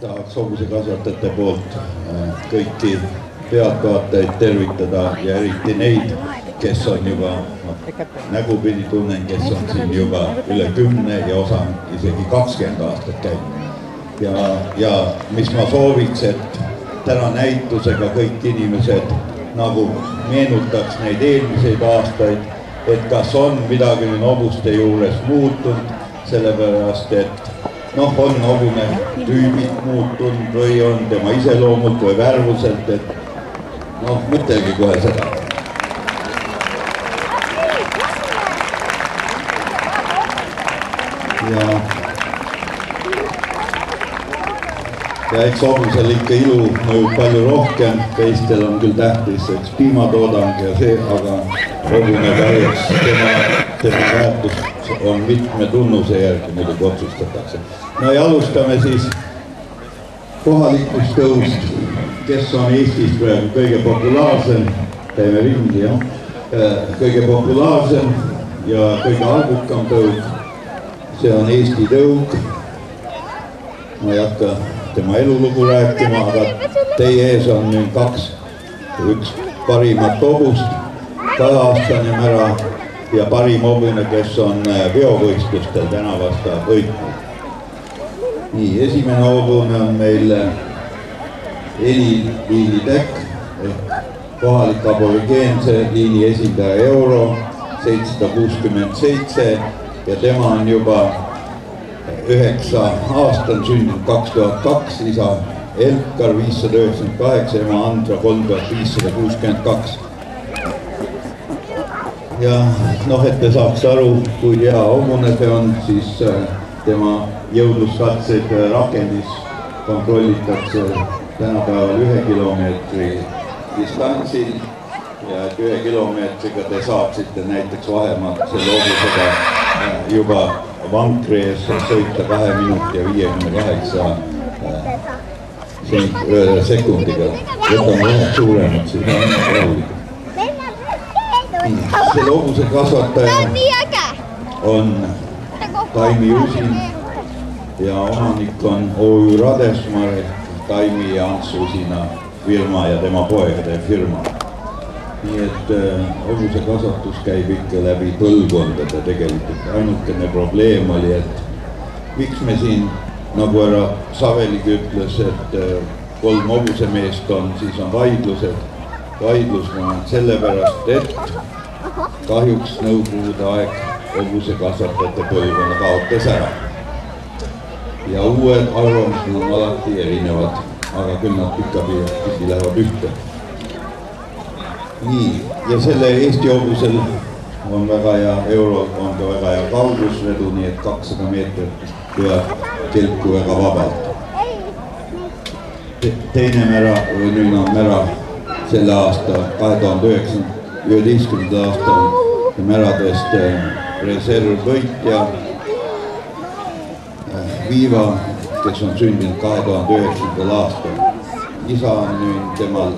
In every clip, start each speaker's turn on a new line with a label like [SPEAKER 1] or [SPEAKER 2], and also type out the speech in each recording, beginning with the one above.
[SPEAKER 1] tahaks hobusekasvatajate poolt kõiki pealtvaatajaid tervitada ja eriti neid, kes on juba nägupidi tunnen, kes on siin juba üle 10 ja osa isegi 20 aastat käinud. Ja mis ma sooviks, et täna näitusega kõik inimesed nagu meenutaks neid eelmiseid aastaid, et kas on midagi hobuste juures muutunud, sellepärast et on hobune tüübid muutunud või on tema iseloomult või värvuselt, et mõtelge kohe seda. Ja eks hobusel ikka ilu mõjub palju rohkem, teistel on küll tähtis üks piimatoodang ja see, aga hobune kahjuks tema väärtus on mitme tunnuse järgi muidugi otsustatakse. Ja alustame siis kohalikust tõust, kes on Eestis praegu kõige populaarsem, käime ringi, kõige populaarsem ja kõige algukam tõug. See on Eesti tõug. Ma ei hakka tema elulugu rääkima, aga teie ees on nüüd üks parimat hobust, 2-aastane mära ja parim hobune, kes on veovõistlustel tänavasta võitnud. Nii, esimene hobune on meil Liini Tekk ehk kohalik aborigeense liini esindaja Euro 767 ja tema on juba 9 aastal sündinud 2002, isa Elkar 598, ema Andra 3562. Ja et te saaks aru, kui hea hobune see on, siis tema jõudluskatseid rakendis kontrollitakse tänapäeval 1 kilomeetri distantsil ja 1 kilomeetriga te saaksite näiteks vahemaad selle hobusega juba vankri ees sõita 2 minuti ja 58 sekundiga. Võtame vähem suuremad, siis on rahulikud. Selle hobuse kasvataja on Taimi Usin ja omanik on OÜ Radesmar, Taimi ja Ants Usina firma ja tema poegade firma. Nii et hobuse kasvatus käib ikka läbi põlvkondade tegelikult. Ainukene probleem oli, et miks me siin, nagu härra Saveligi ütles, et 3 hobusemeest on, siis on vaidlused. Vaidlus on sellepärast, et kahjuks nõukogude aeg hobuse kasvatajate põlvkonna kaotas ära. Ja uued arvamused on alati erinevad, aga küll nad pidi lähevad ühte. Nii, ja selle Eesti hobusel on väga hea, Euro on ka väga hea kaugusvedu, nii et 200 meetrit peab kelku väga vabalt. Teine mära, või nüüd on mära selle aasta 2011. aastal märadest reservvõitja Viiva, kes on sündinud 2009. aastal. Isa on nüüd temal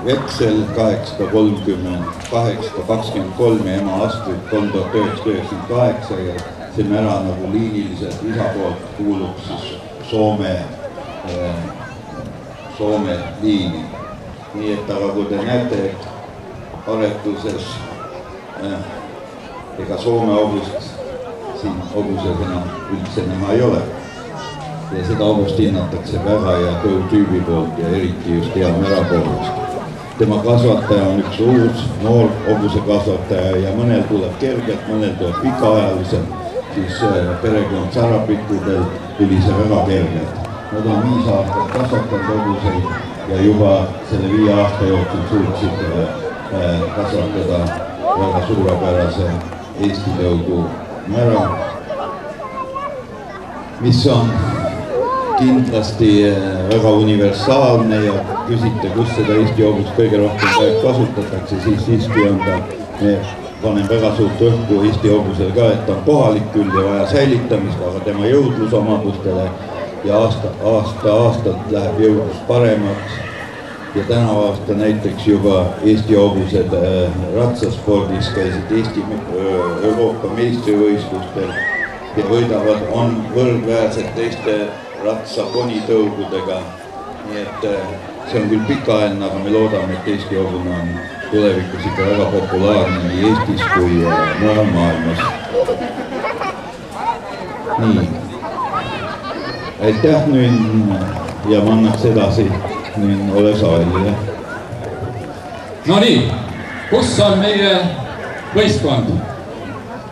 [SPEAKER 1] Veksel 823 ja ema Astrid 3998 ja see mära nagu liiniliselt isa poolt kuulub siis Soome liini. Nii et aga kui te näete, et aretuses ega Soome hobust siin hobuses enam üldse näha ei ole. Ja seda hobust hinnatakse väga ja tõutüübi poolt ja eriti just hea mära poolest. Tema kasvataja on üks uus noor hobuse kasvataja ja mõnel tuleb kergelt, mõnel tuleb pikaajaliselt, siis perekond Sarapikudel tuli see väga kergelt. Nad on 5 aastat kasvatanud hobuseid ja juba selle 5 aasta jooksul suutsid kasvatada väga suurepärase Eesti tõugu mära, mis on kindlasti väga universaalne ja küsite, kus seda Eesti hobust kõige rohkem kasutatakse, siis siiski on ta, me paneme väga suurt õhku Eesti hobusel ka, et ta on kohalik küll ja vaja säilitamist, aga tema jõudlusomadustele ja aastalt läheb jõudlus paremaks. Ja tänavu aasta näiteks juba Eesti hobused ratsaspordis käisid Euroopa meistrivõistlustel ja võidavad on võrdväärsed teiste ratsaponitõugudega. Nii et see on küll pikaajaline, aga me loodame, et Eesti hobune on tulevikus ikka väga populaarne nii Eestis kui mujal maailmas. Nii. Aitäh nüüd ja ma annaks edasi nüüd Ole Saelile.
[SPEAKER 2] No nii, kus on meie võistkond?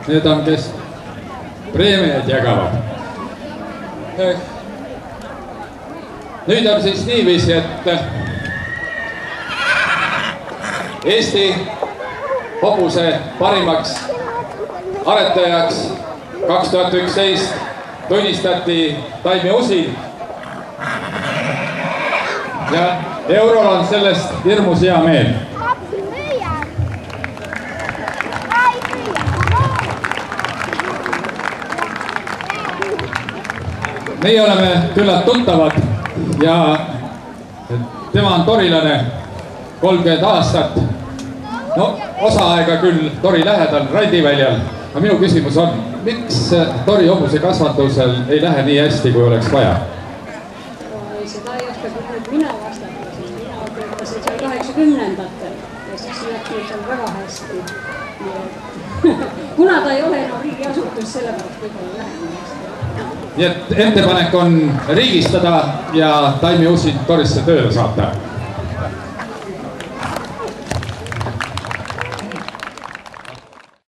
[SPEAKER 2] Need on, kes preemiaid jagavad. Nüüd on siis niiviisi, et Eesti hobuse parimaks aretajaks 2011 tunnistati Taimi Usil. Ja Eurol on sellest hirmus hea meel. Meie oleme küllalt tuttavad ja tema on torilane 30 aastat. No, osa aega küll tori lähedal randiväljal. Aga minu küsimus on, miks tori hobuse kasvatusel ei lähe nii hästi, kui oleks vaja?
[SPEAKER 3] Seda ei oska mina vastata, sest mina töötasin seal 80-ndatel ja siis läks meil seal väga hästi. Kuna ta ei ole enam riigiasutus, sellepärast võib-olla läheb nii hästi.
[SPEAKER 2] Nii et ettepanek on riigistada ja Taimi Usid torisse tööle saata.